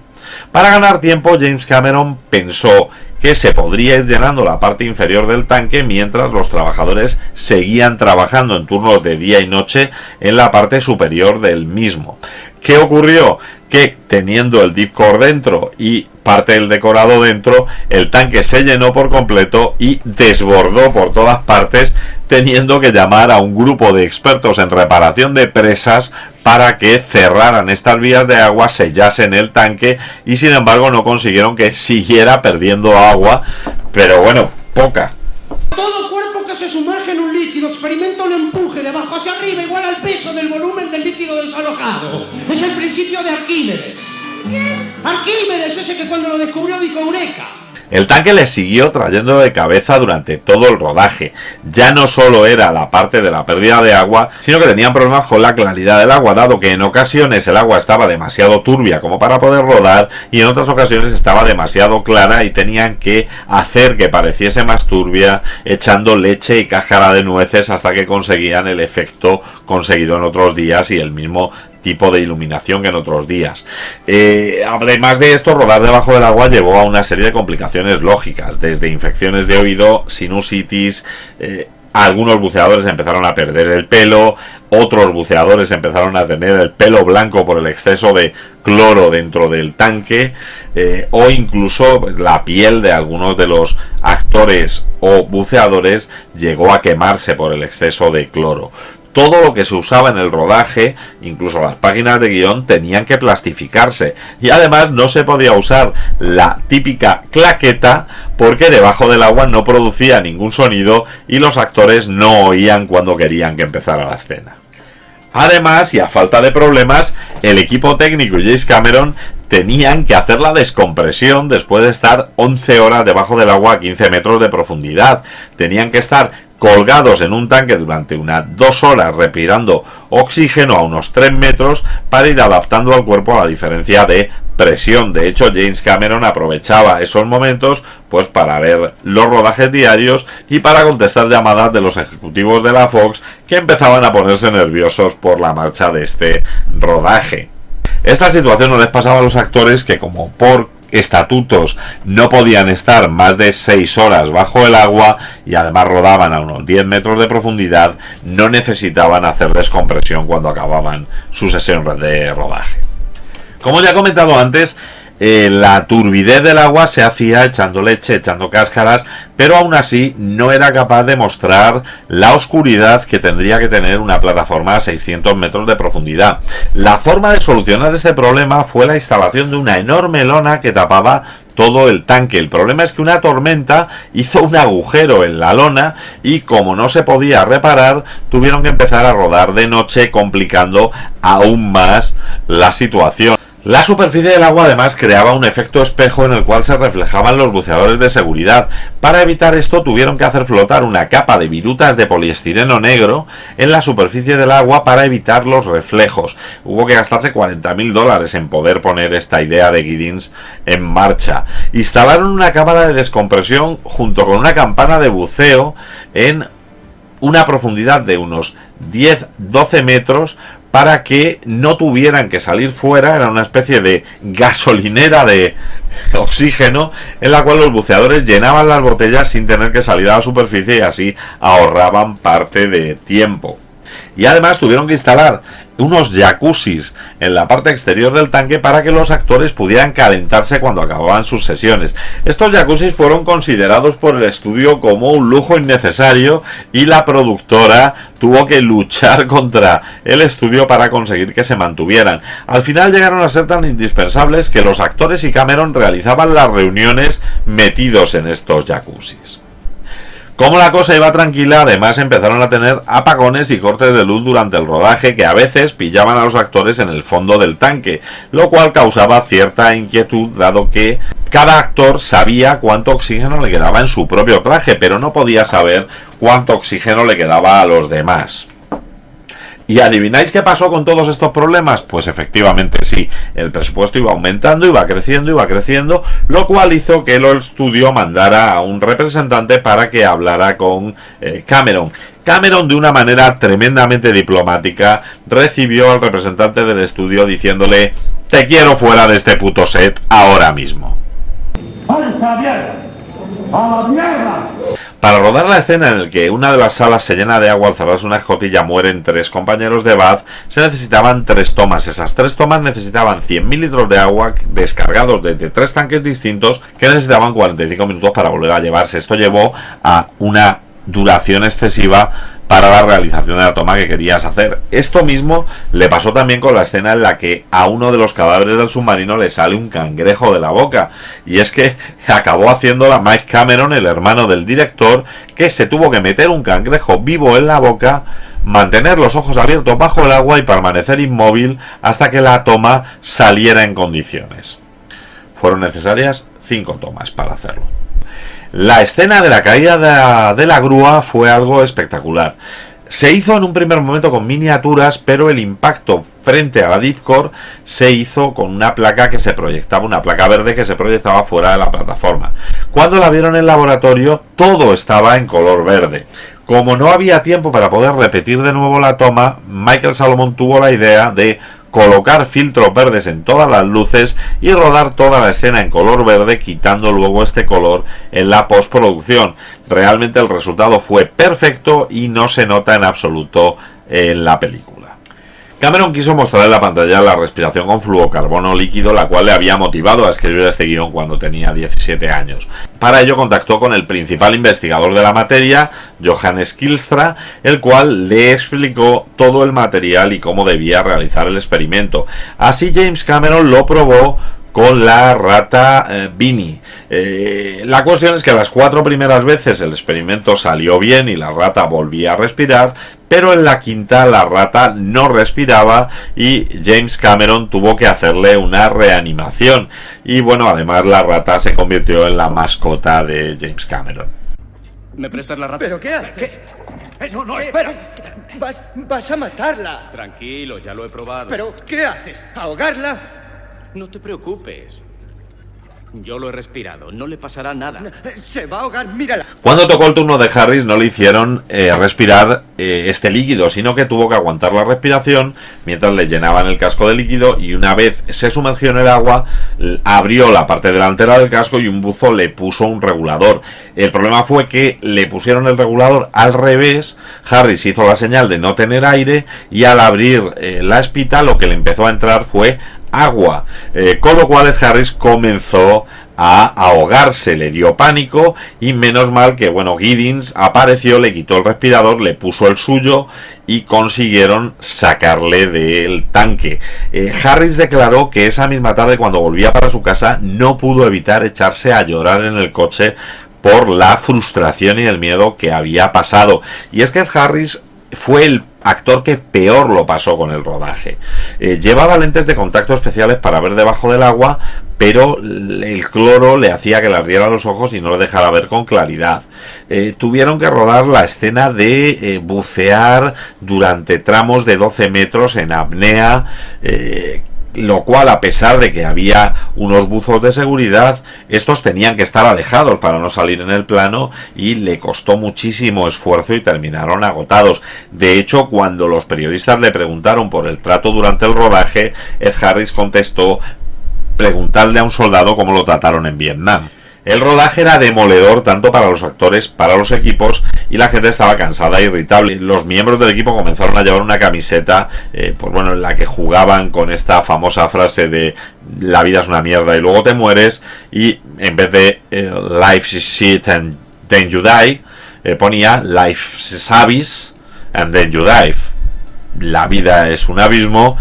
Para ganar tiempo, James Cameron pensó que se podría ir llenando la parte inferior del tanque mientras los trabajadores seguían trabajando en turnos de día y noche en la parte superior del mismo. ¿Qué ocurrió? Que teniendo el Deep Core dentro y parte del decorado dentro, el tanque se llenó por completo y desbordó por todas partes, teniendo que llamar a un grupo de expertos en reparación de presas para que cerraran estas vías de agua, sellasen el tanque y sin embargo no consiguieron que siguiera perdiendo agua, pero bueno, poca. Todo cuerpo que se sumerge en un líquido experimenta un empuje de abajo hacia arriba igual al peso del volumen del líquido desalojado. Es el principio de Arquímedes. Arquímedes, ese que cuando lo descubrió dijo eureka. El tanque le siguió trayendo de cabeza durante todo el rodaje. Ya no solo era la parte de la pérdida de agua, sino que tenían problemas con la claridad del agua, dado que en ocasiones el agua estaba demasiado turbia como para poder rodar y en otras ocasiones estaba demasiado clara y tenían que hacer que pareciese más turbia echando leche y cáscara de nueces hasta que conseguían el efecto conseguido en otros días y el mismo tipo de iluminación que en otros días. Además de esto, rodar debajo del agua llevó a una serie de complicaciones lógicas, desde infecciones de oído, sinusitis, algunos buceadores empezaron a perder el pelo, otros buceadores empezaron a tener el pelo blanco por el exceso de cloro dentro del tanque, o incluso pues, la piel de algunos de los actores o buceadores llegó a quemarse por el exceso de cloro. Todo lo que se usaba en el rodaje, incluso las páginas de guión, tenían que plastificarse. Y además no se podía usar la típica claqueta porque debajo del agua no producía ningún sonido y los actores no oían cuando querían que empezara la escena. Además, y a falta de problemas, el equipo técnico y James Cameron tenían que hacer la descompresión después de estar 11 horas debajo del agua a 15 metros de profundidad. Tenían que estar colgados en un tanque durante unas 2 horas respirando oxígeno a unos 3 metros para ir adaptando al cuerpo a la diferencia de presión. De hecho, James Cameron aprovechaba esos momentos pues para ver los rodajes diarios y para contestar llamadas de los ejecutivos de la Fox que empezaban a ponerse nerviosos por la marcha de este rodaje. Esta situación no les pasaba a los actores que, como por estatutos no podían estar más de 6 horas bajo el agua y además rodaban a unos 10 metros de profundidad, no necesitaban hacer descompresión cuando acababan su sesión de rodaje. Como ya he comentado antes, la turbidez del agua se hacía echando leche, echando cáscaras, pero aún así no era capaz de mostrar la oscuridad que tendría que tener una plataforma a 600 metros de profundidad. La forma de solucionar este problema fue la instalación de una enorme lona que tapaba todo el tanque. El problema es que una tormenta hizo un agujero en la lona y como no se podía reparar, tuvieron que empezar a rodar de noche, complicando aún más la situación. La superficie del agua además creaba un efecto espejo en el cual se reflejaban los buceadores de seguridad. Para evitar esto tuvieron que hacer flotar una capa de virutas de poliestireno negro en la superficie del agua para evitar los reflejos. Hubo que gastarse $40.000 en poder poner esta idea de Giddins en marcha. Instalaron una cámara de descompresión junto con una campana de buceo en una profundidad de unos 10-12 metros para que no tuvieran que salir fuera. Era una especie de gasolinera de oxígeno en la cual los buceadores llenaban las botellas sin tener que salir a la superficie y así ahorraban parte de tiempo. Y además tuvieron que instalar unos jacuzzis en la parte exterior del tanque para que los actores pudieran calentarse cuando acababan sus sesiones. Estos jacuzzis fueron considerados por el estudio como un lujo innecesario y la productora tuvo que luchar contra el estudio para conseguir que se mantuvieran. Al final llegaron a ser tan indispensables que los actores y Cameron realizaban las reuniones metidos en estos jacuzzis. Como la cosa iba tranquila, además empezaron a tener apagones y cortes de luz durante el rodaje que a veces pillaban a los actores en el fondo del tanque, lo cual causaba cierta inquietud dado que cada actor sabía cuánto oxígeno le quedaba en su propio traje, pero no podía saber cuánto oxígeno le quedaba a los demás. ¿Y adivináis qué pasó con todos estos problemas? Pues efectivamente sí, el presupuesto iba aumentando, iba creciendo, lo cual hizo que el estudio mandara a un representante para que hablara con Cameron. Cameron, de una manera tremendamente diplomática, recibió al representante del estudio diciéndole: "Te quiero fuera de este puto set ahora mismo". Para rodar la escena en la que una de las salas se llena de agua al cerrarse una escotilla mueren 3 compañeros de Bath, se necesitaban 3 tomas. Esas 3 tomas necesitaban 100.000 litros de agua descargados desde 3 tanques distintos que necesitaban 45 minutos para volver a llevarse. Esto llevó a una duración excesiva para la realización de la toma que querías hacer. Esto mismo le pasó también con la escena en la que a uno de los cadáveres del submarino le sale un cangrejo de la boca, y es que acabó haciéndola Mike Cameron, el hermano del director, que se tuvo que meter un cangrejo vivo en la boca, mantener los ojos abiertos bajo el agua y permanecer inmóvil hasta que la toma saliera en condiciones. Fueron necesarias 5 tomas para hacerlo. La escena de la caída de la grúa fue algo espectacular. Se hizo en un primer momento con miniaturas, pero el impacto frente a la Deep Core se hizo con una placa que se proyectaba, una placa verde que se proyectaba fuera de la plataforma. Cuando la vieron en el laboratorio, todo estaba en color verde. Como no había tiempo para poder repetir de nuevo la toma, Michael Salomon tuvo la idea de colocar filtros verdes en todas las luces y rodar toda la escena en color verde, quitando luego este color en la postproducción. Realmente el resultado fue perfecto y no se nota en absoluto en la película. Cameron quiso mostrar en la pantalla la respiración con fluocarbono líquido, la cual le había motivado a escribir este guión cuando tenía 17 años. Para ello contactó con el principal investigador de la materia, Johannes Kilstra, el cual le explicó todo el material y cómo debía realizar el experimento. Así James Cameron lo probó con la rata Vinnie. La cuestión es que las 4 primeras veces el experimento salió bien y la rata volvía a respirar, pero en la quinta la rata no respiraba y James Cameron tuvo que hacerle una reanimación. Y bueno, además la rata se convirtió en la mascota de James Cameron. ¿Me prestas la rata? ¿Pero qué haces? No, no, espera. Vas a matarla. Tranquilo, ya lo he probado. ¿Pero qué haces? ¿Ahogarla? No te preocupes. Yo lo he respirado, no le pasará nada. Se va a ahogar, mírala. Cuando tocó el turno de Harris no le hicieron respirar este líquido, sino que tuvo que aguantar la respiración mientras le llenaban el casco de líquido, y una vez se sumergió en el agua abrió la parte delantera del casco y un buzo le puso un regulador. El problema fue que le pusieron el regulador al revés. Harris hizo la señal de no tener aire y al abrir la espita lo que le empezó a entrar fue agua, con lo cual Ed Harris comenzó a ahogarse, le dio pánico y menos mal que Giddins apareció, le quitó el respirador, le puso el suyo y consiguieron sacarle del tanque. Harris declaró que esa misma tarde, cuando volvía para su casa, no pudo evitar echarse a llorar en el coche por la frustración y el miedo que había pasado. Y es que Ed Harris fue el actor que peor lo pasó con el rodaje. Llevaba lentes de contacto especiales para ver debajo del agua, pero el cloro le hacía que le ardiera los ojos y no le dejara ver con claridad. Tuvieron que rodar la escena de bucear durante tramos de 12 metros en apnea, lo cual, a pesar de que había unos buzos de seguridad, estos tenían que estar alejados para no salir en el plano y le costó muchísimo esfuerzo y terminaron agotados. De hecho, cuando los periodistas le preguntaron por el trato durante el rodaje, Ed Harris contestó: preguntarle a un soldado cómo lo trataron en Vietnam. El rodaje era demoledor tanto para los actores, para los equipos, y la gente estaba cansada e irritable. Los miembros del equipo comenzaron a llevar una camiseta en la que jugaban con esta famosa frase de la vida es una mierda y luego te mueres, y en vez de life is shit and then you die, ponía life is abyss and then you dive. La vida es un abismo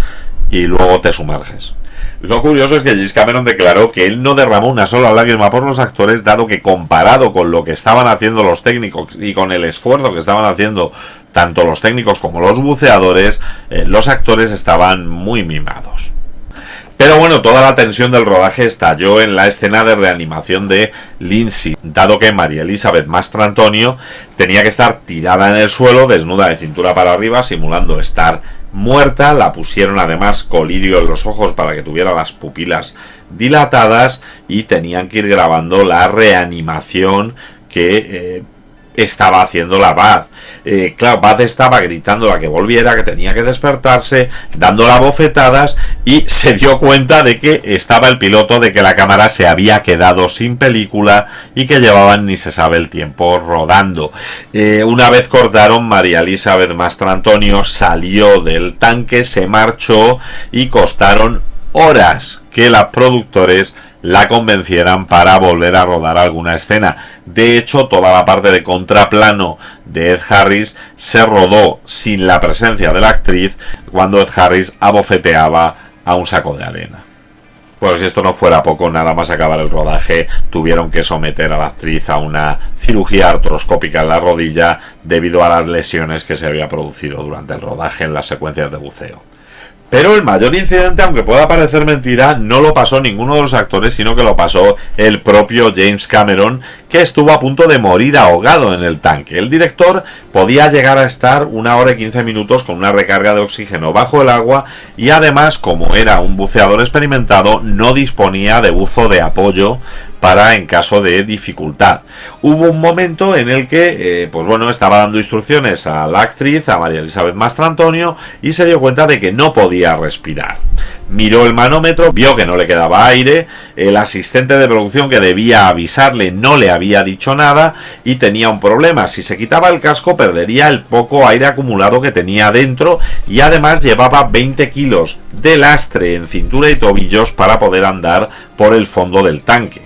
y luego te sumerges. Lo curioso es que James Cameron declaró que él no derramó una sola lágrima por los actores, dado que comparado con lo que estaban haciendo los técnicos y con el esfuerzo que estaban haciendo tanto los técnicos como los buceadores, los actores estaban muy mimados. Pero bueno, toda la tensión del rodaje estalló en la escena de reanimación de Lindsay, dado que María Elizabeth Mastrantonio tenía que estar tirada en el suelo, desnuda de cintura para arriba, simulando estar muerta. La pusieron además colirio en los ojos para que tuviera las pupilas dilatadas y tenían que ir grabando la reanimación que estaba haciendo la Baz. Claro, Baz estaba gritando a que volviera, que tenía que despertarse, dándola bofetadas, y se dio cuenta de que estaba el piloto, de que la cámara se había quedado sin película y que llevaban ni se sabe el tiempo rodando. Una vez cortaron, María Elizabeth Mastrantonio salió del tanque, se marchó y costaron horas que los productores la convencieran para volver a rodar alguna escena. De hecho, toda la parte de contraplano de Ed Harris se rodó sin la presencia de la actriz, cuando Ed Harris abofeteaba a un saco de arena. Pues si esto no fuera poco, nada más acabar el rodaje, tuvieron que someter a la actriz a una cirugía artroscópica en la rodilla debido a las lesiones que se había producido durante el rodaje en las secuencias de buceo. Pero el mayor incidente, aunque pueda parecer mentira, no lo pasó ninguno de los actores, sino que lo pasó el propio James Cameron, que estuvo a punto de morir ahogado en el tanque. El director podía llegar a estar 1 hora y 15 minutos con una recarga de oxígeno bajo el agua y además, como era un buceador experimentado, no disponía de buzo de apoyo para en caso de dificultad. Hubo un momento en el que estaba dando instrucciones a la actriz, a María Elizabeth Mastrantonio, y se dio cuenta de que no podía respirar. Miró el manómetro, vio que no le quedaba aire, el asistente de producción que debía avisarle no le había dicho nada y tenía un problema. Si se quitaba el casco perdería el poco aire acumulado que tenía dentro y además llevaba 20 kilos de lastre en cintura y tobillos para poder andar por el fondo del tanque.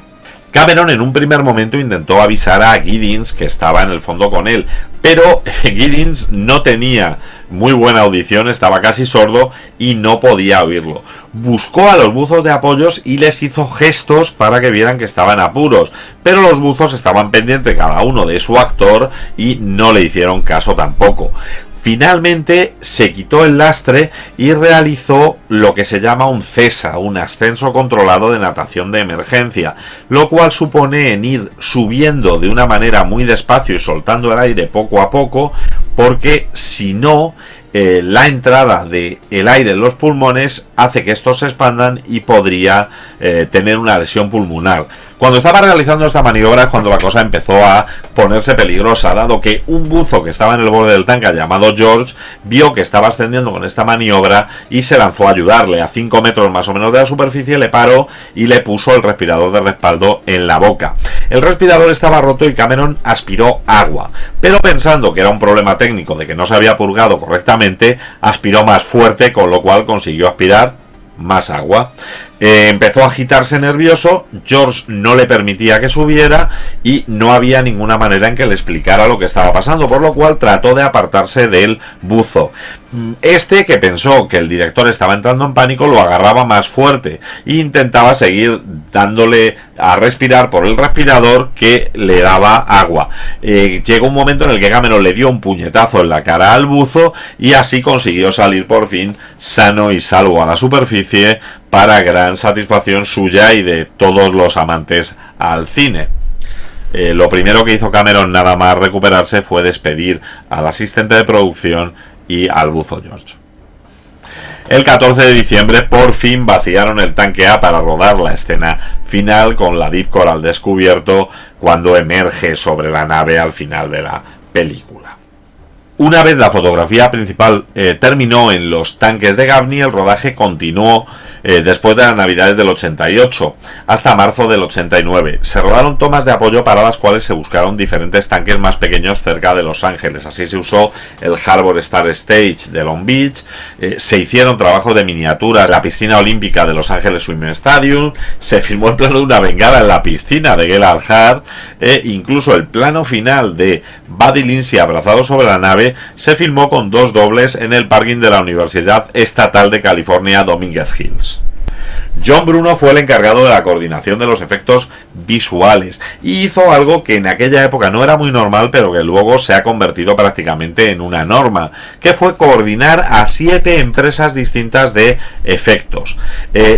Cameron en un primer momento intentó avisar a Giddins, que estaba en el fondo con él, pero Giddins no tenía muy buena audición, estaba casi sordo y no podía oírlo. Buscó a los buzos de apoyos y les hizo gestos para que vieran que estaban apuros, pero los buzos estaban pendientes cada uno de su actor y no le hicieron caso tampoco. Finalmente se quitó el lastre y realizó lo que se llama un CESA, un ascenso controlado de natación de emergencia, lo cual supone en ir subiendo de una manera muy despacio y soltando el aire poco a poco, porque si no, la entrada del aire en los pulmones hace que estos se expandan y podría tener una lesión pulmonar. Cuando estaba realizando esta maniobra es cuando la cosa empezó a ponerse peligrosa, dado que un buzo que estaba en el borde del tanque llamado George vio que estaba ascendiendo con esta maniobra y se lanzó a ayudarle. A 5 metros más o menos de la superficie le paró y le puso el respirador de respaldo en la boca. El respirador estaba roto y Cameron aspiró agua, pero pensando que era un problema técnico de que no se había purgado correctamente, aspiró más fuerte, con lo cual consiguió aspirar más agua. Empezó a agitarse nervioso, George no le permitía que subiera y no había ninguna manera en que le explicara lo que estaba pasando, por lo cual trató de apartarse del buzo. Este, que pensó que el director estaba entrando en pánico, lo agarraba más fuerte e intentaba seguir dándole a respirar por el respirador que le daba agua. Llegó un momento en el que Cameron le dio un puñetazo en la cara al buzo y así consiguió salir por fin sano y salvo a la superficie, para gran satisfacción suya y de todos los amantes al cine. Lo primero que hizo Cameron nada más recuperarse fue despedir al asistente de producción y al buzo George. El 14 de diciembre por fin vaciaron el tanque A para rodar la escena final con la Deep Core al descubierto cuando emerge sobre la nave al final de la película. Una vez la fotografía principal terminó en los tanques de Gaffney, el rodaje continuó después de las navidades del 88 hasta marzo del 89. Se rodaron tomas de apoyo para las cuales se buscaron diferentes tanques más pequeños cerca de Los Ángeles. Así se usó el Harbor Star Stage de Long Beach, se hicieron trabajos de miniatura en la piscina olímpica de Los Ángeles Swimming Stadium, se filmó el plano de una bengala en la piscina de Gellard Hart, incluso el plano final de Buddy Lindsay abrazado sobre la nave se filmó con 2 dobles en el parking de la Universidad Estatal de California Dominguez Hills. John Bruno fue el encargado de la coordinación de los efectos visuales y hizo algo que en aquella época no era muy normal, pero que luego se ha convertido prácticamente en una norma, que fue coordinar a 7 empresas distintas de efectos.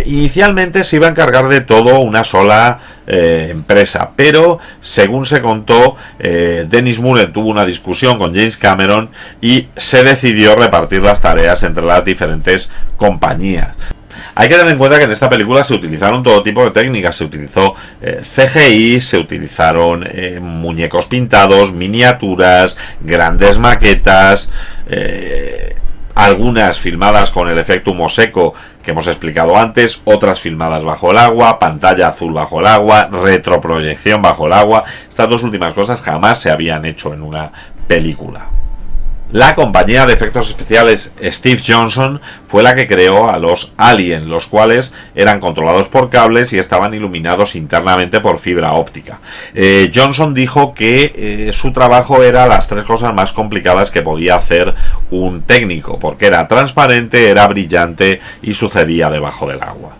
Inicialmente se iba a encargar de todo una sola empresa, pero según se contó, Dennis Muren tuvo una discusión con James Cameron y se decidió repartir las tareas entre las diferentes compañías. Hay que tener en cuenta que en esta película se utilizaron todo tipo de técnicas, se utilizó CGI, se utilizaron muñecos pintados, miniaturas, grandes maquetas, algunas filmadas con el efecto humo seco que hemos explicado antes, otras filmadas bajo el agua, pantalla azul bajo el agua, retroproyección bajo el agua. Estas 2 últimas cosas jamás se habían hecho en una película. La compañía de efectos especiales Steve Johnson fue la que creó a los Alien, los cuales eran controlados por cables y estaban iluminados internamente por fibra óptica. Johnson dijo que su trabajo era las 3 cosas más complicadas que podía hacer un técnico, porque era transparente, era brillante y sucedía debajo del agua.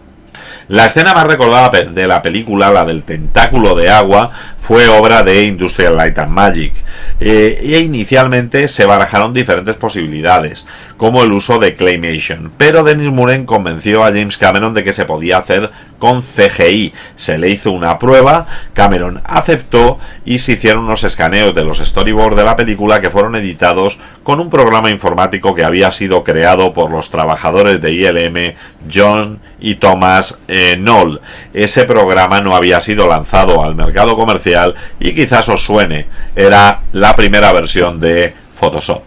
La escena más recordada de la película, la del tentáculo de agua, fue obra de Industrial Light and Magic, e inicialmente se barajaron diferentes posibilidades, como el uso de Claymation, pero Dennis Muren convenció a James Cameron de que se podía hacer con CGI. Se le hizo una prueba, Cameron aceptó y se hicieron unos escaneos de los storyboards de la película que fueron editados con un programa informático que había sido creado por los trabajadores de ILM, John y Thomas Knoll. Ese programa no había sido lanzado al mercado comercial y quizás os suene, era la primera versión de Photoshop.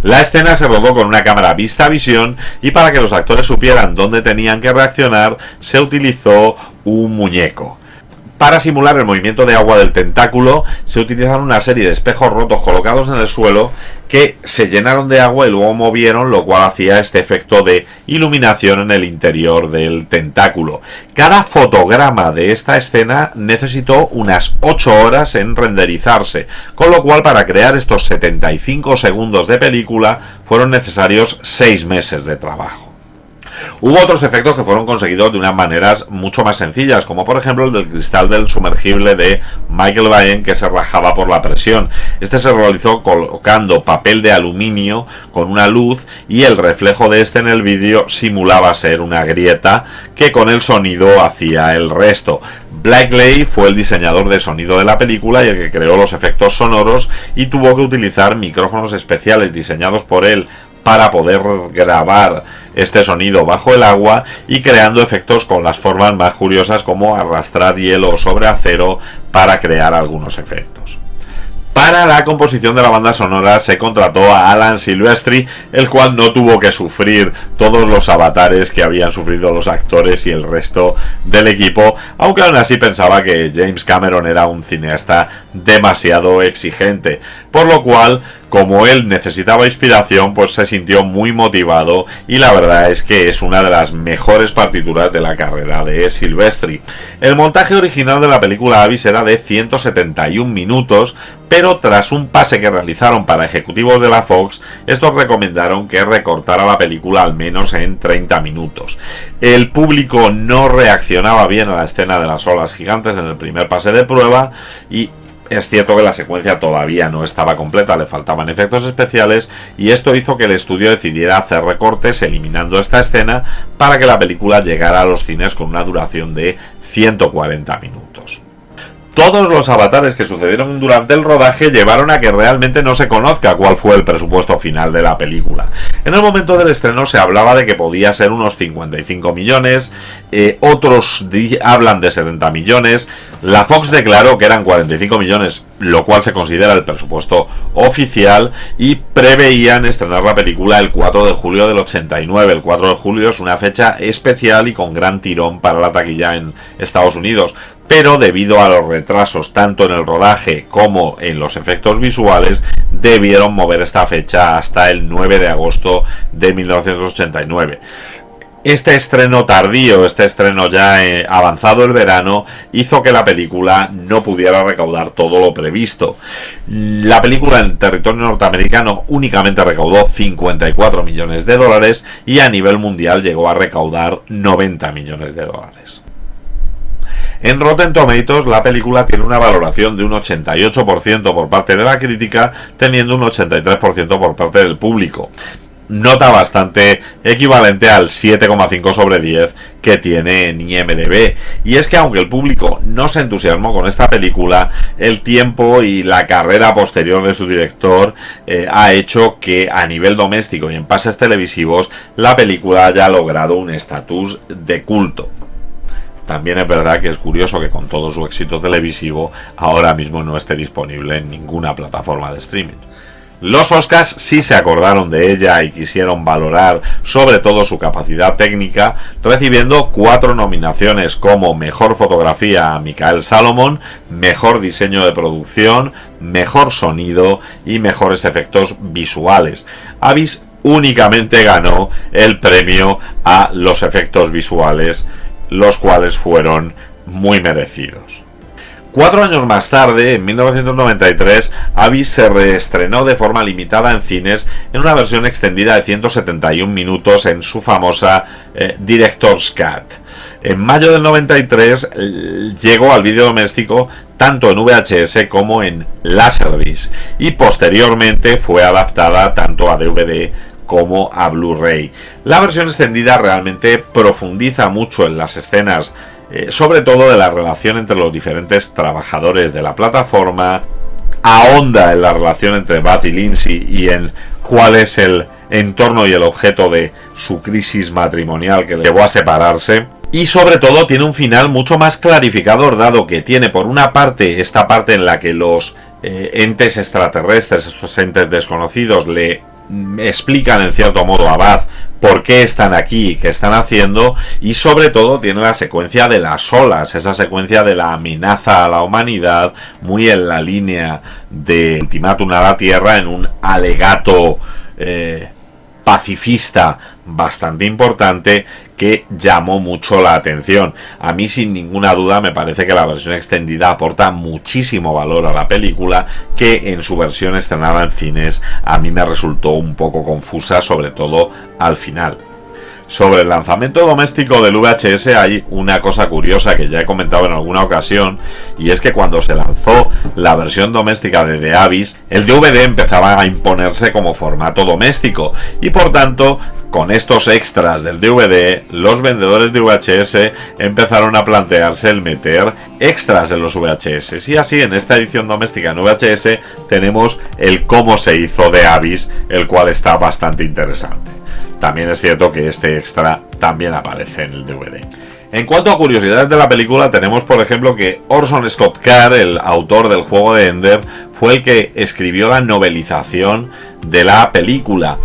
La escena se rodó con una cámara vista a visión y para que los actores supieran dónde tenían que reaccionar se utilizó un muñeco. Para simular el movimiento de agua del tentáculo se utilizaron una serie de espejos rotos colocados en el suelo que se llenaron de agua y luego movieron, lo cual hacía este efecto de iluminación en el interior del tentáculo. Cada fotograma de esta escena necesitó unas 8 horas en renderizarse, con lo cual para crear estos 75 segundos de película fueron necesarios 6 meses de trabajo. Hubo otros efectos que fueron conseguidos de unas maneras mucho más sencillas, como por ejemplo el del cristal del sumergible de Michael Biehn que se rajaba por la presión. Este se realizó colocando papel de aluminio con una luz y el reflejo de este en el vídeo simulaba ser una grieta que con el sonido hacía el resto. Blackley fue el diseñador de sonido de la película y el que creó los efectos sonoros y tuvo que utilizar micrófonos especiales diseñados por él para poder grabar este sonido bajo el agua y creando efectos con las formas más curiosas como arrastrar hielo sobre acero para crear algunos efectos. Para la composición de la banda sonora se contrató a Alan Silvestri, el cual no tuvo que sufrir todos los avatares que habían sufrido los actores y el resto del equipo, aunque aún así pensaba que James Cameron era un cineasta demasiado exigente, por lo cual, como él necesitaba inspiración, pues se sintió muy motivado y la verdad es que es una de las mejores partituras de la carrera de Silvestri. El montaje original de la película Abyss era de 171 minutos, pero tras un pase que realizaron para ejecutivos de la Fox, estos recomendaron que recortara la película al menos en 30 minutos. El público no reaccionaba bien a la escena de las olas gigantes en el primer pase de prueba y es cierto que la secuencia todavía no estaba completa, le faltaban efectos especiales y esto hizo que el estudio decidiera hacer recortes eliminando esta escena para que la película llegara a los cines con una duración de 140 minutos. Todos los avatares que sucedieron durante el rodaje llevaron a que realmente no se conozca cuál fue el presupuesto final de la película. En el momento del estreno se hablaba de que podía ser unos 55 millones, otros hablan de 70 millones, la Fox declaró que eran 45 millones, lo cual se considera el presupuesto oficial, y preveían estrenar la película el 4 de julio del 89. El 4 de julio es una fecha especial y con gran tirón para la taquilla en Estados Unidos. Pero debido a los retrasos tanto en el rodaje como en los efectos visuales, debieron mover esta fecha hasta el 9 de agosto de 1989. Este estreno tardío, este estreno ya avanzado el verano, hizo que la película no pudiera recaudar todo lo previsto. La película en territorio norteamericano únicamente recaudó 54 millones de dólares y a nivel mundial llegó a recaudar 90 millones de dólares. En Rotten Tomatoes la película tiene una valoración de un 88% por parte de la crítica, teniendo un 83% por parte del público. Nota bastante equivalente al 7,5 sobre 10 que tiene en IMDb. Y es que aunque el público no se entusiasmó con esta película, el tiempo y la carrera posterior de su director ha hecho que a nivel doméstico y en pases televisivos la película haya logrado un estatus de culto. También es verdad que es curioso que con todo su éxito televisivo ahora mismo no esté disponible en ninguna plataforma de streaming. Los Oscars sí se acordaron de ella y quisieron valorar sobre todo su capacidad técnica, recibiendo 4 nominaciones como Mejor Fotografía a Michael Salomon, Mejor Diseño de Producción, Mejor Sonido y Mejores Efectos Visuales. Abyss únicamente ganó el premio a los efectos visuales, los cuales fueron muy merecidos. 4 años más tarde, en 1993, Abyss se reestrenó de forma limitada en cines en una versión extendida de 171 minutos en su famosa Director's Cut. En mayo del 93 llegó al vídeo doméstico tanto en VHS como en Laserdisc y posteriormente fue adaptada tanto a DVD como a Blu-ray. La versión extendida realmente profundiza mucho en las escenas, sobre todo de la relación entre los diferentes trabajadores de la plataforma, ahonda en la relación entre Buzz y Lindsay y en cuál es el entorno y el objeto de su crisis matrimonial que le llevó a separarse. Y sobre todo tiene un final mucho más clarificador, dado que tiene por una parte esta parte en la que los entes extraterrestres, estos entes desconocidos, le explican en cierto modo a Buzz por qué están aquí y qué están haciendo, y sobre todo tiene la secuencia de las olas, esa secuencia de la amenaza a la humanidad, muy en la línea de Ultimátum a la Tierra, en un alegato pacifista bastante importante que llamó mucho la atención. A mí sin ninguna duda me parece que la versión extendida aporta muchísimo valor a la película, que en su versión estrenada en cines a mí me resultó un poco confusa, sobre todo al final. Sobre el lanzamiento doméstico del VHS hay una cosa curiosa que ya he comentado en alguna ocasión, y es que cuando se lanzó la versión doméstica de The Abyss, el DVD empezaba a imponerse como formato doméstico y por tanto con estos extras del DVD los vendedores de VHS empezaron a plantearse el meter extras en los VHS, y así en esta edición doméstica en VHS tenemos el cómo se hizo The Abyss, el cual está bastante interesante. También es cierto que este extra también aparece en el DVD. En cuanto a curiosidades de la película, tenemos por ejemplo que Orson Scott Card, el autor del juego de Ender, fue el que escribió la novelización de la película.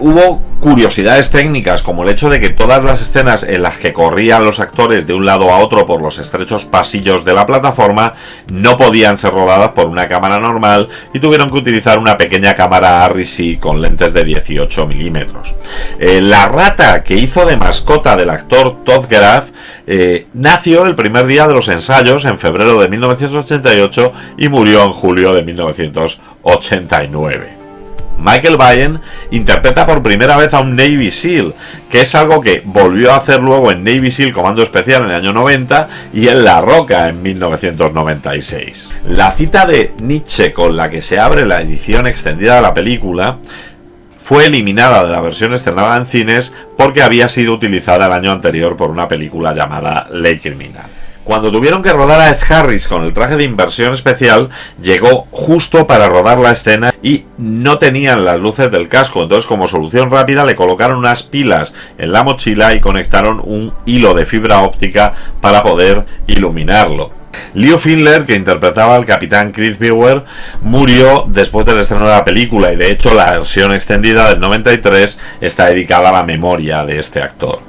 Hubo curiosidades técnicas, como el hecho de que todas las escenas en las que corrían los actores de un lado a otro por los estrechos pasillos de la plataforma no podían ser rodadas por una cámara normal y tuvieron que utilizar una pequeña cámara RC con lentes de 18 milímetros. La rata que hizo de mascota del actor Todd Graff nació el primer día de los ensayos en febrero de 1988 y murió en julio de 1989. Michael Biehn interpreta por primera vez a un Navy SEAL, que es algo que volvió a hacer luego en Navy SEAL Comando Especial en el año 90 y en La Roca en 1996. La cita de Nietzsche con la que se abre la edición extendida de la película fue eliminada de la versión estrenada en cines porque había sido utilizada el año anterior por una película llamada Ley Criminal. Cuando tuvieron que rodar a Ed Harris con el traje de inversión especial, llegó justo para rodar la escena y no tenían las luces del casco, entonces como solución rápida le colocaron unas pilas en la mochila y conectaron un hilo de fibra óptica para poder iluminarlo. Leo Findler, que interpretaba al capitán Chris Bauer, murió después del estreno de la película, y de hecho la versión extendida del 93 está dedicada a la memoria de este actor.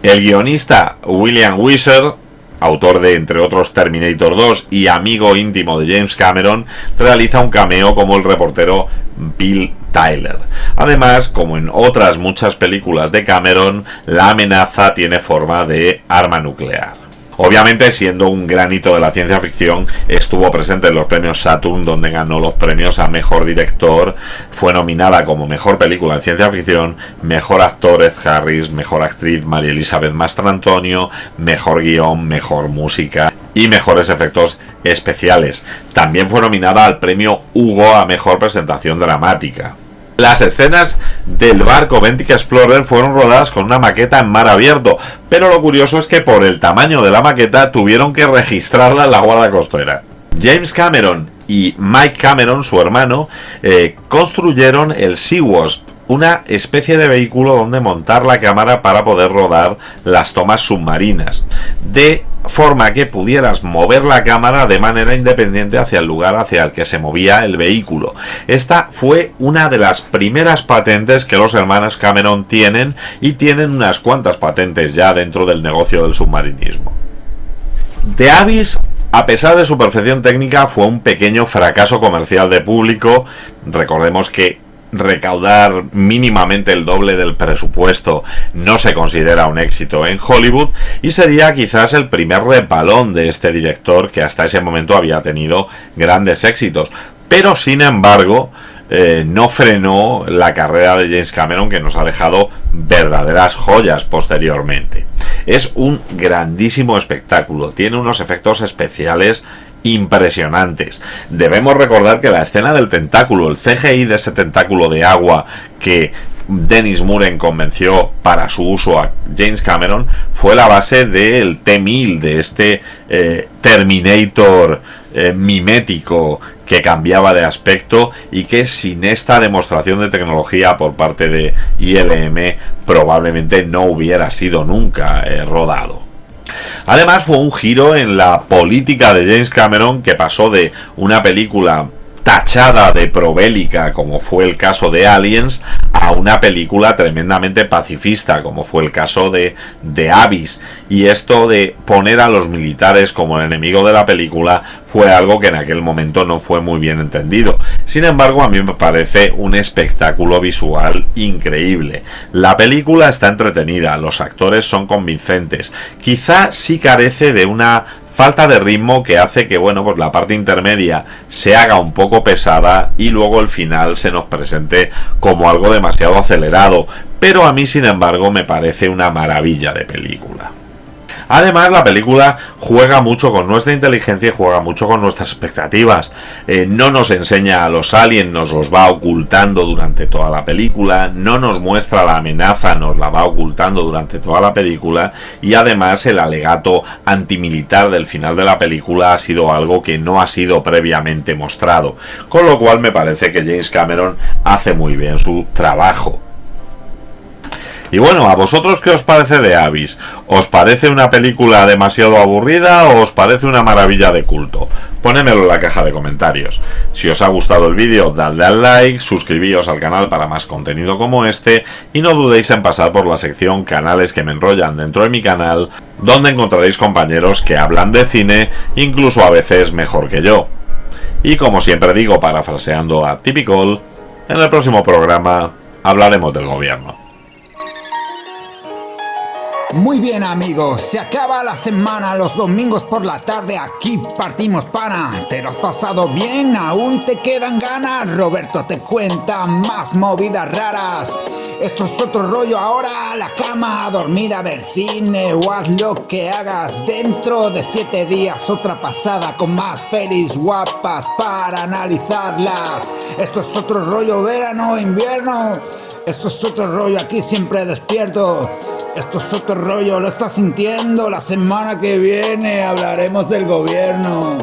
El guionista William Weiser, autor de, entre otros, Terminator 2 y amigo íntimo de James Cameron, realiza un cameo como el reportero Bill Tyler. Además, como en otras muchas películas de Cameron, la amenaza tiene forma de arma nuclear. Obviamente, siendo un gran hito de la ciencia ficción, estuvo presente en los premios Saturn, donde ganó los premios a Mejor Director, fue nominada como Mejor Película en Ciencia Ficción, Mejor Actor Ed Harris, Mejor Actriz María Elizabeth Mastrantonio, Mejor Guión, Mejor Música y Mejores Efectos Especiales. También fue nominada al premio Hugo a Mejor Presentación Dramática. Las escenas del barco Ventic Explorer fueron rodadas con una maqueta en mar abierto, pero lo curioso es que por el tamaño de la maqueta tuvieron que registrarla en la Guardia Costera. James Cameron y Mike Cameron, su hermano, construyeron el Sea Wasp, una especie de vehículo donde montar la cámara para poder rodar las tomas submarinas, de forma que pudieras mover la cámara de manera independiente hacia el lugar hacia el que se movía el vehículo. Esta fue una de las primeras patentes que los hermanos Cameron tienen, y tienen unas cuantas patentes ya dentro del negocio del submarinismo. The Abyss, a pesar de su perfección técnica, fue un pequeño fracaso comercial de público. Recordemos que recaudar mínimamente el doble del presupuesto no se considera un éxito en Hollywood, y sería quizás el primer repalón de este director, que hasta ese momento había tenido grandes éxitos, pero sin embargo no frenó la carrera de James Cameron, que nos ha dejado verdaderas joyas posteriormente. Es un grandísimo espectáculo, tiene unos efectos especiales impresionantes. Debemos recordar que la escena del tentáculo, el CGI de ese tentáculo de agua que Dennis Muren convenció para su uso a James Cameron, fue la base del T-1000, de este Terminator mimético que cambiaba de aspecto y que sin esta demostración de tecnología por parte de ILM probablemente no hubiera sido nunca rodado. Además, fue un giro en la política de James Cameron, que pasó de una película tachada de probélica, como fue el caso de Aliens, a una película tremendamente pacifista, como fue el caso de Abyss. Y esto de poner a los militares como el enemigo de la película fue algo que en aquel momento no fue muy bien entendido. Sin embargo, a mí me parece un espectáculo visual increíble. La película está entretenida, los actores son convincentes. Quizá sí carece de una falta de ritmo que hace que, bueno, pues la parte intermedia se haga un poco pesada y luego el final se nos presente como algo demasiado acelerado, pero a mí, sin embargo, me parece una maravilla de película. Además, la película juega mucho con nuestra inteligencia y juega mucho con nuestras expectativas. No nos enseña a los aliens, nos los va ocultando durante toda la película. No nos muestra la amenaza, nos la va ocultando durante toda la película. Y además, el alegato antimilitar del final de la película ha sido algo que no ha sido previamente mostrado. Con lo cual, me parece que James Cameron hace muy bien su trabajo. Y bueno, ¿a vosotros qué os parece de Abyss? ¿Os parece una película demasiado aburrida o os parece una maravilla de culto? Ponémelo en la caja de comentarios. Si os ha gustado el vídeo, dadle al like, suscribíos al canal para más contenido como este y no dudéis en pasar por la sección Canales que me enrollan dentro de mi canal, donde encontraréis compañeros que hablan de cine, incluso a veces mejor que yo. Y como siempre digo, parafraseando a Typical, en el próximo programa hablaremos del gobierno. Muy bien, amigos, se acaba la semana, los domingos por la tarde aquí partimos pana. ¿Te lo has pasado bien? ¿Aún te quedan ganas? Roberto te cuenta más movidas raras. Esto es otro rollo, ahora a la cama, a dormir, a ver cine o haz lo que hagas. Dentro de 7 días otra pasada con más pelis guapas para analizarlas. Esto es otro rollo, verano, invierno. Esto es otro rollo, aquí siempre despierto. Esto es otro rollo, lo estás sintiendo. La semana que viene hablaremos del gobierno.